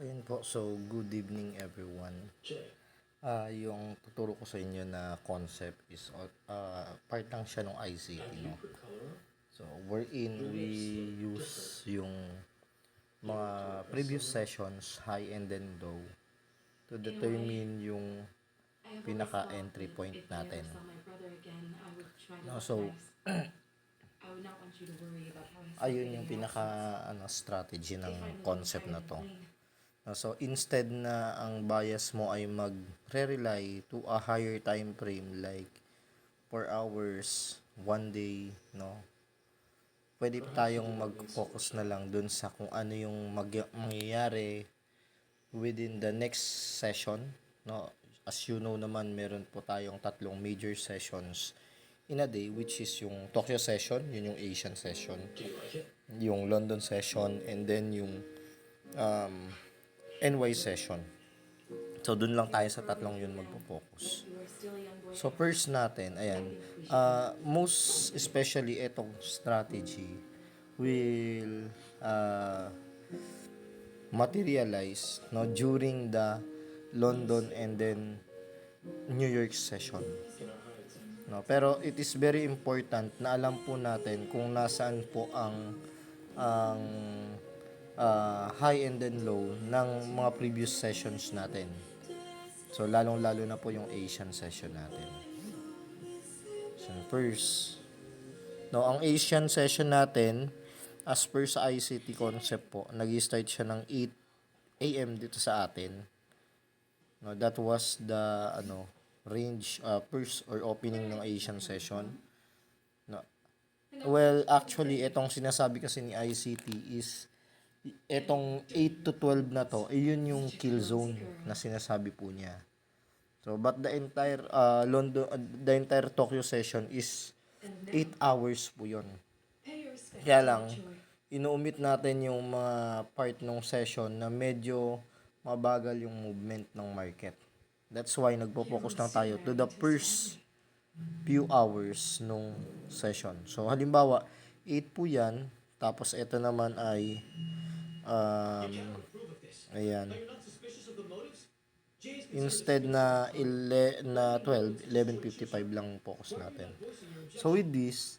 Ayun po, so good evening everyone. Yung tuturo ko sa inyo na concept is part lang siya ng ICT, no? So, wherein we use yung mga previous sessions, high and then low, to determine yung pinaka-entry point natin. No, so, ayun yung strategy ng concept na to. So, instead na ang bias mo ay magre-rely to a higher time frame like 4 hours, 1 day, no? Pwede tayong mag-focus na lang dun sa kung ano yung mangyayari within the next session, no? As you know naman, meron po tayong tatlong major sessions in a day, which is yung Tokyo session, yun yung Asian session, yung London session, and then yung NY session. So, dun lang tayo sa tatlong yun magpo-focus. So, first natin, ayan, most especially itong strategy will materialize, no, during the London and then New York session. No, pero it is very important na alam po natin kung nasaan po ang high and then low ng mga previous sessions natin. So, lalong-lalo na po yung Asian session natin. So, first, no, ang Asian session natin, as per sa ICT concept po, nag-start siya ng 8 a.m. dito sa atin. No, that was the range first or opening ng Asian session. No. Well, actually, itong sinasabi kasi ni ICT is etong 8 to 12 na to, yun yung kill zone na sinasabi po niya. So, but the entire the entire Tokyo session is 8 hours po yun. Kaya lang, inuumit natin yung mga part ng session na medyo mabagal yung movement ng market. That's why nagpo-focus lang tayo to the first few hours nung session. So, halimbawa, 8 po yan, tapos ito naman ay ayan, instead na 12, 11:55 lang focus natin. So with this,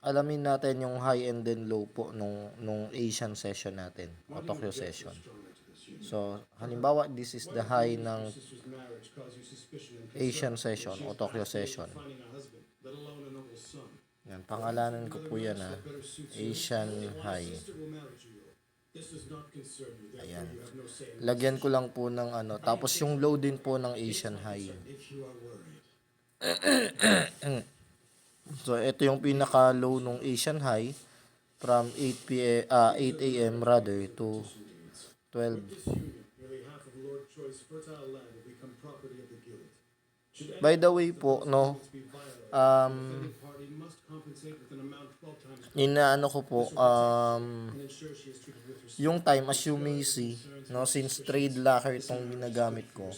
alamin natin yung high and then low po nung Asian session natin o Tokyo session. So halimbawa, this is the high ng Asian session o Tokyo session. Yan, pangalanan ko po yan Asian high. Ayan. Lagyan ko lang po ng tapos yung low din po ng Asian high. So, ito yung pinaka-low nung Asian high from 8 a.m. rather to 12. By the way po, no, inaano ko po, yung time, as you may see, no, since trade locker itong ginagamit ko,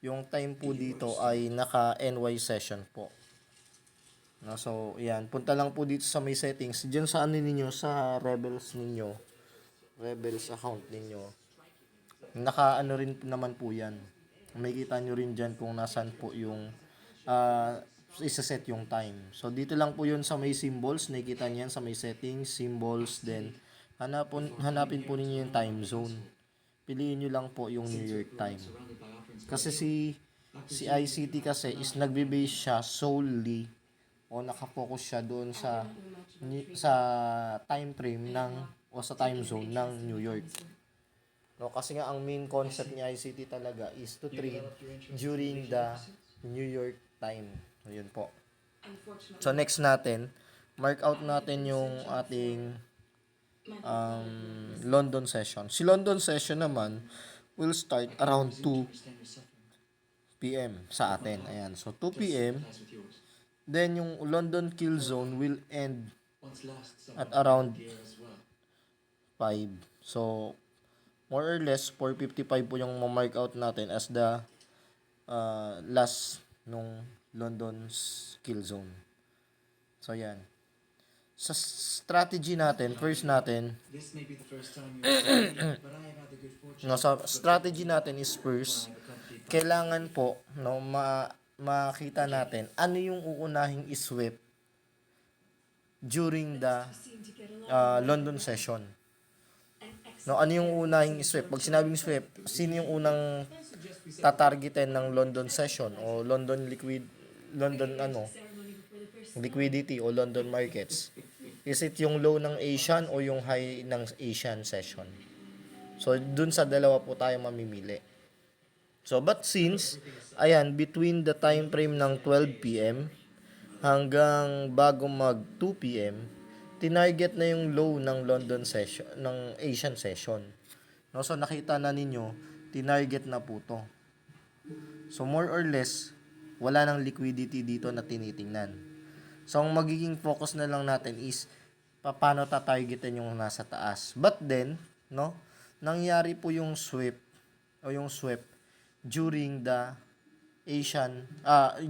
yung time po dito ay naka NY session po. No, so, yan. Punta lang po dito sa may settings. Diyan sa ninyo, sa Rebels ninyo, Rebels account ninyo. Naka rin naman po yan. Makikita nyo rin dyan kung nasan po yung isa-set yung time. So, dito lang po yun sa may symbols. Nakikita niyan sa may settings, symbols, then hanapin po ninyo yung time zone. Piliin nyo lang po yung New York time. Kasi si ICT kasi is nagbe-base siya solely o nakafocus siya doon sa time frame o sa time zone ng New York. No, kasi nga ang main concept ni ICT talaga is to trade during the New York time. So, yun po. So, next natin, mark out natin yung ating London session. Si London session naman will start around 2 p.m. sa atin. Ayan. So, 2 p.m. Then, yung London kill zone will end at around 5. So, more or less, 4:55 po yung mark out natin as the last nung London's kill zone. So, yan. Sa strategy natin, first natin, No, so strategy natin is first, kailangan po no makita natin ano yung uunahing i-sweep during the London session. No, ano yung unahing i-sweep? Pag sinabing sweep, sino yung unang tatargetin ng London session o London liquidity o London markets? Is it yung low ng Asian o yung high ng Asian session? So, dun sa dalawa po tayo mamimili. So, but since, ayan, between the time frame ng 12 p.m. hanggang bago mag 2 p.m., tinarget na yung low ng London session, ng Asian session. No, so, nakita na ninyo, tinarget na po to. So, more or less, wala nang liquidity dito na tinitingnan. So, ang magiging focus na lang natin is, paano tatargetin yung nasa taas. But then, no, nangyari po yung sweep during the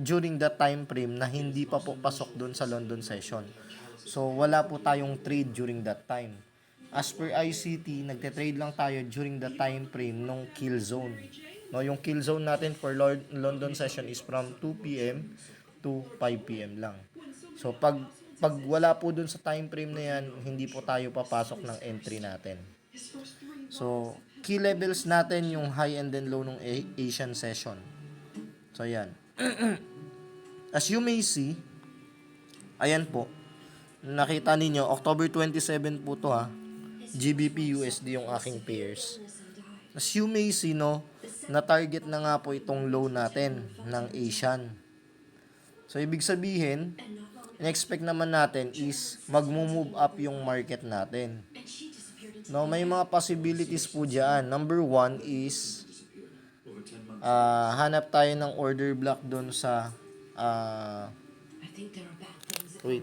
during the time frame na hindi pa po pasok doon sa London session. So wala po tayong trade during that time. As per ICT, nagte-trade lang tayo during the time frame ng kill zone. No, yung kill zone natin for London session is from 2 p.m. to 5 p.m. lang. So pag wala po dun sa time frame na yan, hindi po tayo papasok ng entry natin. So, key levels natin yung high and then low ng Asian session. So, ayan. As you may see, ayan po, nakita ninyo, October 27 po to ha, GBP USD yung aking pairs. As you may see, no, na-target na nga po itong low natin ng Asian. So, ibig sabihin, in-expect naman natin is mag-move up yung market natin. No, may mga possibilities po dyan. Number one is hanap tayo ng order block doon sa wait.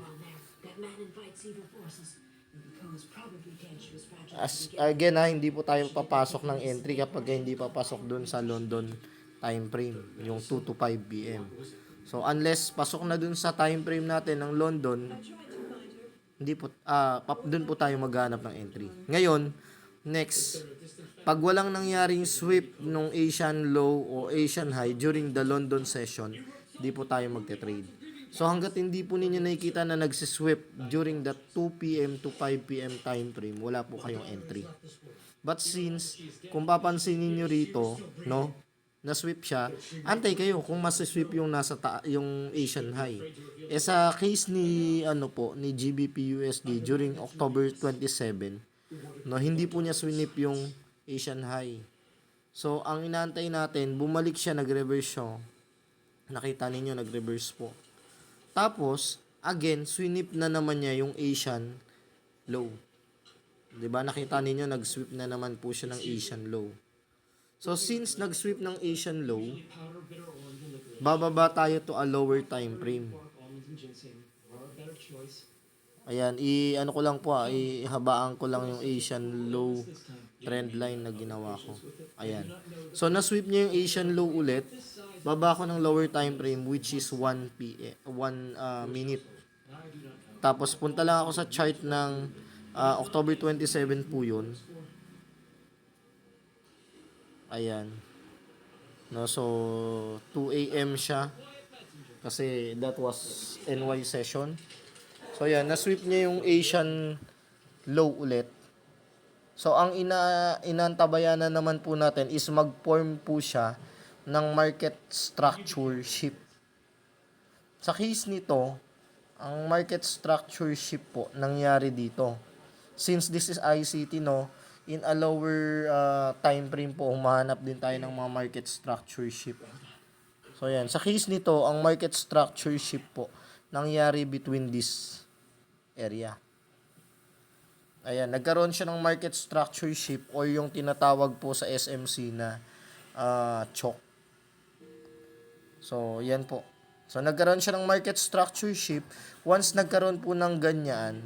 Again hindi po tayo papasok ng entry kapag hindi papasok doon sa London time frame, yung 2 to 5 p.m. So unless pasok na doon sa time frame natin ng London, hindi po doon po tayo maghanap ng entry. Ngayon, next, pag walang nangyaring sweep nung Asian low o Asian high during the London session, hindi po tayo magte-trade. So hangga't hindi po ninyo nakikita na nagsisweep during the 2 p.m. to 5 p.m. time frame, wala po kayong entry. But since, kung papansinin niyo rito, no, na-sweep siya, antay kayo kung masisweep yung yung Asian high. Sa case ni ni GBP USD during October 27, no, hindi po niya swinip yung Asian high. So ang inaantay natin, bumalik siya, nag-reverse siya. Nakita ninyo, nag-reverse po. Tapos again, swinip na naman niya yung Asian low. 'Di ba? Nakita ninyo, nag-sweep na naman po siya ng Asian low. So, since nag-sweep ng Asian low, bababa tayo to a lower time frame. Ayan, ko lang po ihabaan ko lang yung Asian low trend line na ginawa ko. Ayan. So, na-sweep niya yung Asian low ulit. Baba ko ng lower time frame which is 1 minute. Tapos, punta lang ako sa chart ng October 27 po yun. Ayan. No, so 2 AM siya kasi that was NY session. So ayan, na-sweep niya yung Asian low ulit. So ang inantabayan na naman po natin is mag-form po siya ng market structure shift. Sa case nito, ang market structure shift po nangyari dito. Since this is ICT, no, in a lower time frame po, humahanap din tayo ng mga market structure shift. So, yan. Sa case nito, ang market structure shift po, nangyari between this area. Ayan, nagkaroon siya ng market structure shift or yung tinatawag po sa SMC na choke. So, yan po. So, nagkaroon siya ng market structure shift. Once nagkaroon po ng ganyan,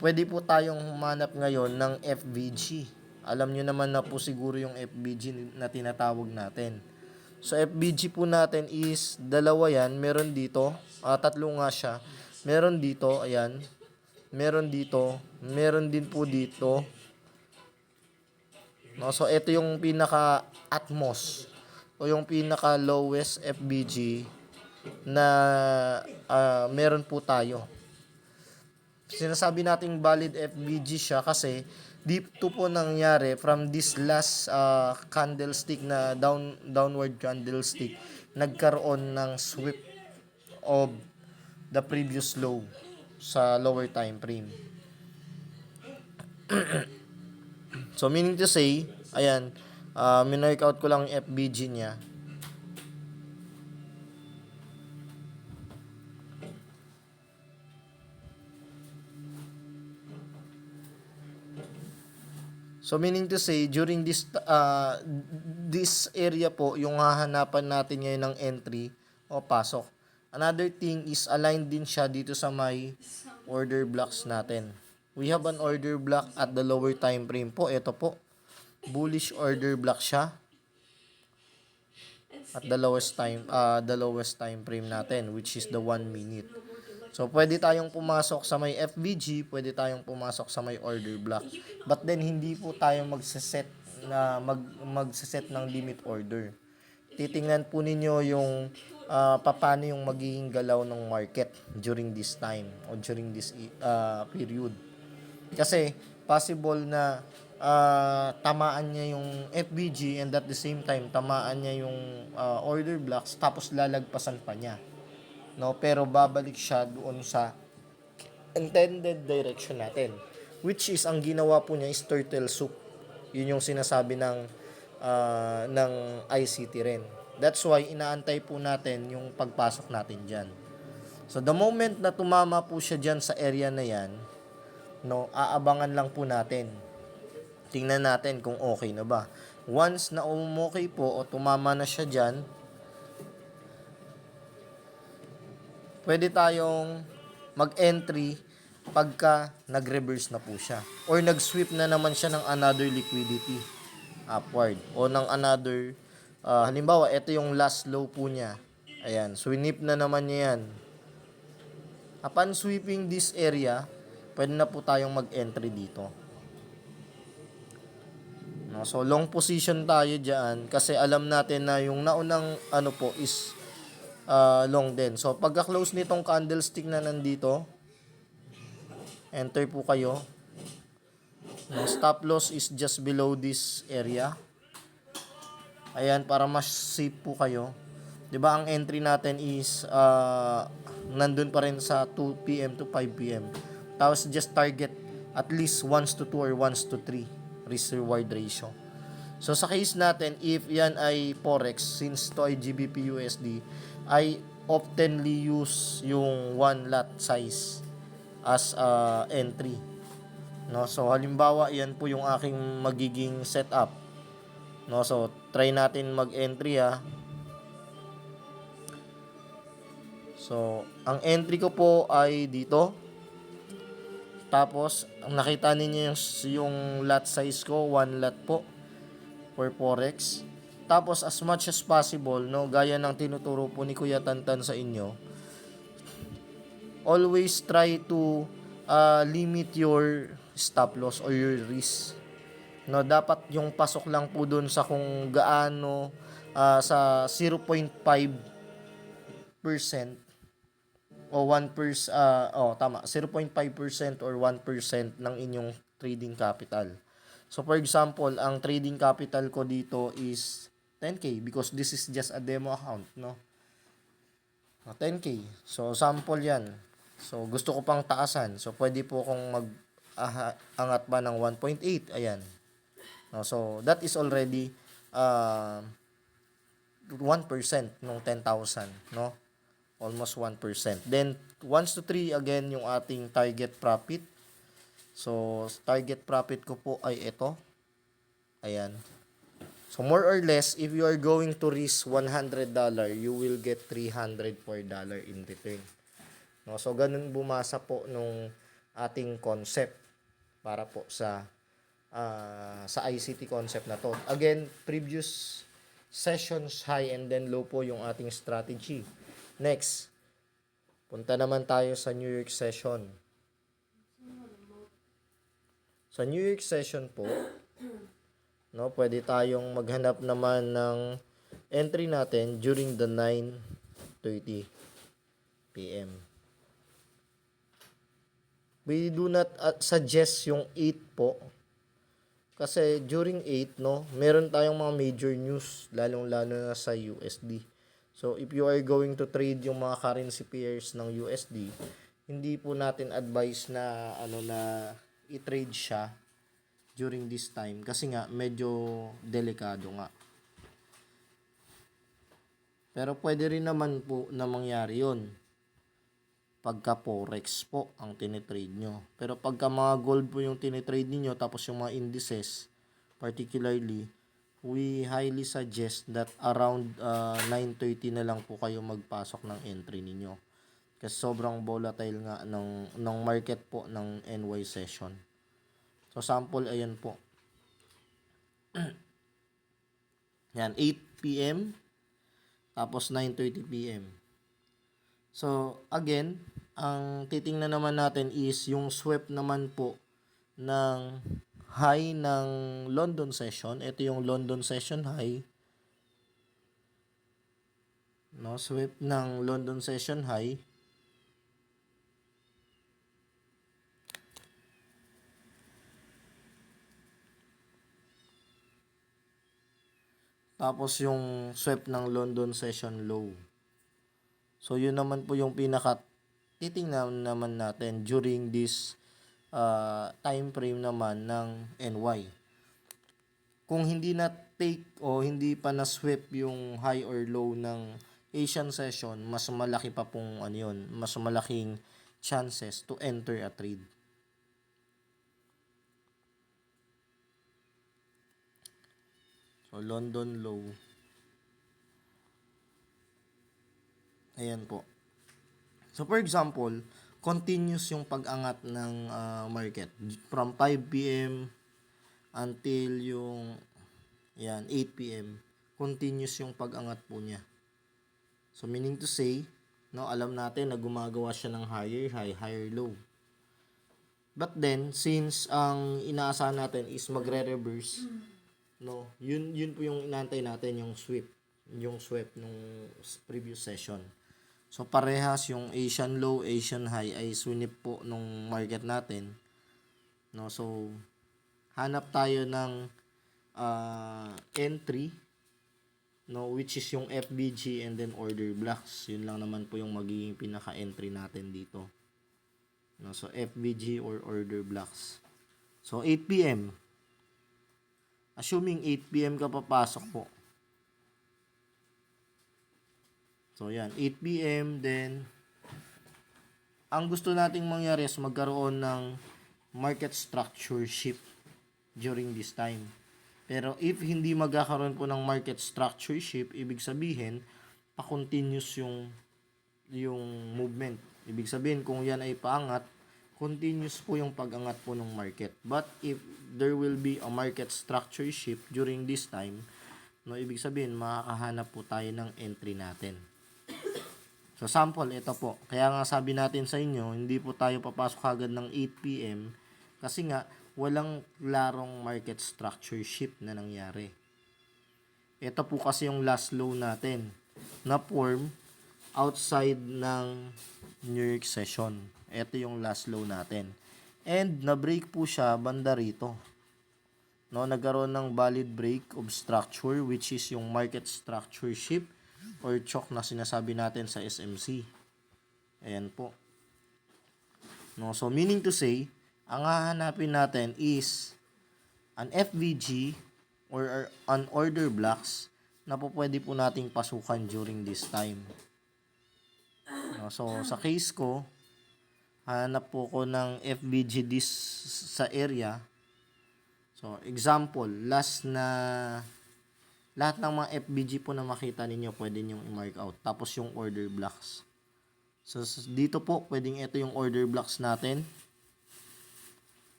pwede po tayong humanap ngayon ng FVG. Alam nyo naman na po siguro yung FVG na tinatawag natin. So, FVG po natin is dalawa yan. Meron dito. Tatlo nga siya. Meron dito. Ayan. Meron dito. Meron din po dito. No? So, ito yung pinaka Atmos o yung pinaka lowest FBG na meron po tayo. Sinasabi nating valid FBG siya kasi dito po nangyari from this last candlestick na downward candlestick, nagkaroon ng sweep of the previous low sa lower time frame. So meaning to say, ayan, minark out ko lang yung FBG niya. So meaning to say, during this area po, yung hahanapan natin ngayon ng entry o pasok. Another thing is aligned din siya dito sa may order blocks natin. We have an order block at the lower time frame po. Ito po, bullish order block siya at the lowest time frame natin, which is the 1 minute. So, pwede tayong pumasok sa may FBG, pwede tayong pumasok sa may order block. But then, hindi po tayo magseset ng limit order. Titingnan po ninyo yung paano yung magiging galaw ng market during this time o during this period. Kasi, possible na tamaan niya yung FBG and at the same time, tamaan niya yung order blocks tapos lalagpasan pa niya. No, pero babalik siya doon sa intended direction natin, which is ang ginawa po niya is turtle soup. Yun yung sinasabi ng ICT rin. That's why inaantay po natin yung pagpasok natin diyan. So the moment na tumama po siya diyan sa area na yan, no, aabangan lang po natin. Tingnan natin kung okay na ba. Once na okay po o tumama na siya diyan, pwede tayong mag-entry pagka nag-reverse na po siya. Or nag-sweep na naman siya ng another liquidity upward. O ng another, halimbawa, ito yung last low po niya. Ayan, sweep na naman niya yan. Upon sweeping this area, pwede na po tayong mag-entry dito. No, so, long position tayo dyan kasi alam natin na yung naunang po is long din. So, pagka-close nitong candlestick na nandito, enter po kayo. No, stop loss is just below this area. Ayan, para mas safe po kayo. 'Di ba ang entry natin is nandun pa rin sa 2 PM to 5 PM. Tapos just target at least 1:2 or 1:3 risk reward ratio. So sa case natin, if yan ay forex, since to ay GBP USD, I oftenly use yung one lot size as entry. No, so halimbawa, yan po yung aking magiging setup. No, so try natin mag-entry So, ang entry ko po ay dito. Tapos, ang nakita ninyo yung lot size ko, one lot po for forex. Tapos, as much as possible, no, gaya ng tinuturo po ni Kuya Tantan sa inyo, always try to limit your stop loss or your risk. No, dapat yung pasok lang po doon sa kung gaano sa 0.5% o 1% tama, 0.5% or 1% ng inyong trading capital. So for example, ang trading capital ko dito is 10k because this is just a demo account, no? 10k. So sample 'yan. So gusto ko pang taasan. So pwede po akong angat pa ng 1.8. Ayan. No, so that is already 1% ng 10,000, no? Almost 1%. Then 1 to 3 again yung ating target profit. So target profit ko po ay ito. Ayan. So more or less, if you are going to risk $100, you will get $304 in return. No, so ganun bumasa po nung ating concept para po sa ICT concept na to. Again, previous sessions high and then low po yung ating strategy. Next, punta naman tayo sa New York session. Sa New York session po, No, pwede tayong maghanap naman ng entry natin during the 9:30 p.m. We do not suggest yung 8 po. Kasi during 8, no, meron tayong mga major news, lalong-lalo na sa USD. So, if you are going to trade yung mga currency pairs ng USD, hindi po natin advise na i-trade siya during this time kasi nga medyo delikado nga. Pero pwede rin naman po na mangyari 'yon pagka forex po ang tinitrade nyo. Pero pagka mga gold po yung tinitrade niyo tapos yung mga indices, particularly, we highly suggest that around 9:30 na lang po kayo magpasok ng entry ninyo. Kasi sobrang volatile nga ng market po ng NY session. So sample ayan po. Yan 8 PM tapos 9:30 PM. So, again, ang titingnan naman natin is yung swap naman po ng high ng London session. Ito yung London session high. No, swap ng London session high. Tapos yung swap ng London session low. So, yun naman po yung titingnan naman natin during this time frame naman ng NY. Kung hindi na take o hindi pa na swap yung high or low ng Asian session, mas malaki pa pong mas malaking chances to enter a trade. So, London low. Ayan po. So, for example, continuous yung pag-angat ng market from 5 p.m. until yung 8 p.m. Continuous yung pag-angat po niya. So, meaning to say, no, alam natin na gumagawa siya ng higher high, higher low. But then, since ang inaasahan natin is magre-reverse, no, yun po yung inaantay natin, yung swap nung previous session. So, parehas yung Asian low, Asian high ay swinip po nung market natin. No, so, hanap tayo ng entry, no, which is yung FBG and then order blocks. Yun lang naman po yung magiging pinaka-entry natin dito. No, so, FBG or order blocks. So, 8 p.m. Assuming 8 p.m. ka papasok po. So, yan. 8 p.m. Then, ang gusto nating mangyari is magkaroon ng market structure shift during this time. Pero, if hindi magkakaroon po ng market structure shift, ibig sabihin, pa-continuous yung movement. Ibig sabihin, kung yan ay paangat, continuous po yung pag-angat po ng market. But, if there will be a market structure shift during this time, no, ibig sabihin, makakahanap po tayo ng entry natin. So, sample, ito po. Kaya nga sabi natin sa inyo, hindi po tayo papasok agad ng 8 p.m. Kasi nga, walang larong market structure shift na nangyari. Ito po kasi yung last low natin na form outside ng New York session. Ito yung last low natin. And, na-break po siya banda rito. No, nagkaroon ng valid break of structure which is yung market structure shift or choke na sinasabi natin sa SMC. Ayan po. No, so meaning to say, ang hahanapin natin is an FVG or an order blocks na po pwede po nating pasukan during this time. No, so sa case ko, hanap po ko ng FVG this sa area. So example, lahat ng mga FBG po na makita ninyo, pwede nyo i-mark out. Tapos yung order blocks. So, dito po, pwedeng ito yung order blocks natin.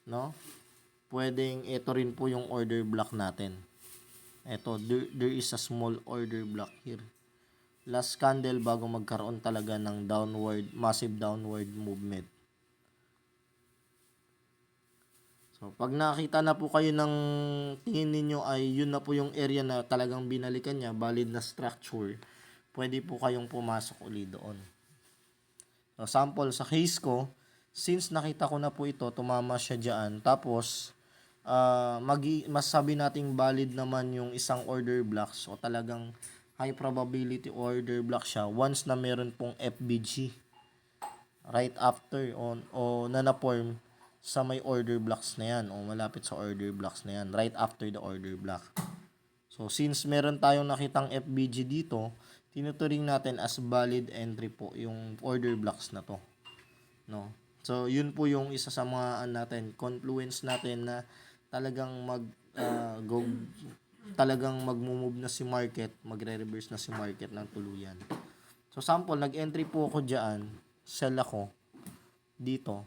No? Pwedeng ito rin po yung order block natin. Ito, there is a small order block here. Last candle bago magkaroon talaga ng massive downward movement. So, pag nakita na po kayo ng tingin ninyo ay yun na po yung area na talagang binalikan niya, valid na structure, pwede po kayong pumasok uli doon. So, sample sa case ko, since nakita ko na po ito, tumama siya dyan, tapos masabi nating valid naman yung isang order block. So, talagang high probability order block siya once na meron pong FBG right after o na-form sa may order blocks na yan o malapit sa order blocks na yan right after the order block. So since meron tayong nakitang FBG dito, tinuturing natin as valid entry po yung order blocks na to, no? So yun po yung isa sa mga natin confluence natin na talagang talagang magmo-move na si market, magre-reverse na si market ng tuluyan. So sample, nag-entry po ako diyan, sell ako dito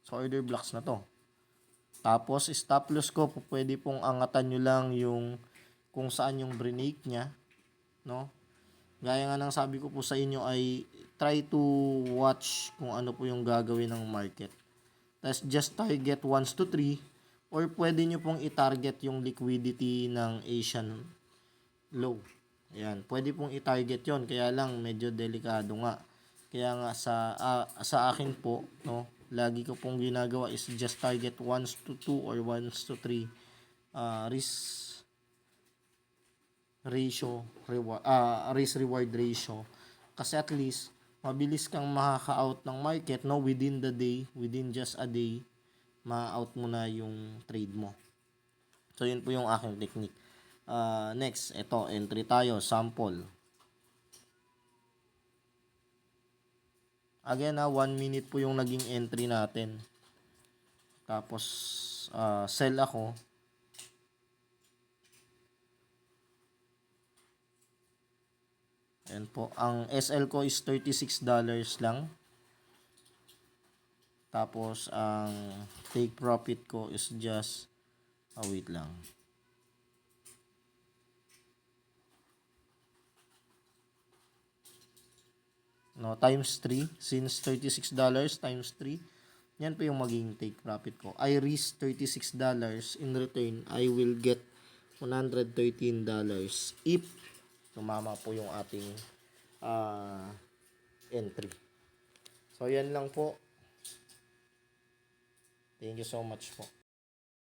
sa order blocks na to. Tapos stop loss ko po, pwede pong angatan nyo lang yung kung saan yung break niya, no? Gaya nga ng sabi ko po sa inyo ay try to watch kung ano po yung gagawin ng market. Tapos just target 1 to 3 or pwede nyo pong i-target yung liquidity ng Asian low. Ayan, pwede pong i-target yon, kaya lang medyo delikado nga. Kaya nga sa akin po, no, lagi ko pong ginagawa is just target 1 to 2 or 1 to 3 risk ratio, risk reward ratio, kasi at least mabilis kang makaka-out ng market, no, within the day, within just a day, ma-out mo na yung trade mo. So yun po yung aking technique. Next, ito, entry tayo, sample. Again, 1 minute po yung naging entry natin. Tapos, sell ako. Ayan po. Ang SL ko is $36 lang. Tapos, ang take profit ko is just, wait lang. No, times 3. Since $36 times 3, yan po yung magiging take profit ko. I risk $36. In return, I will get $113 if tumama po yung ating entry. So, yan lang po. Thank you so much po.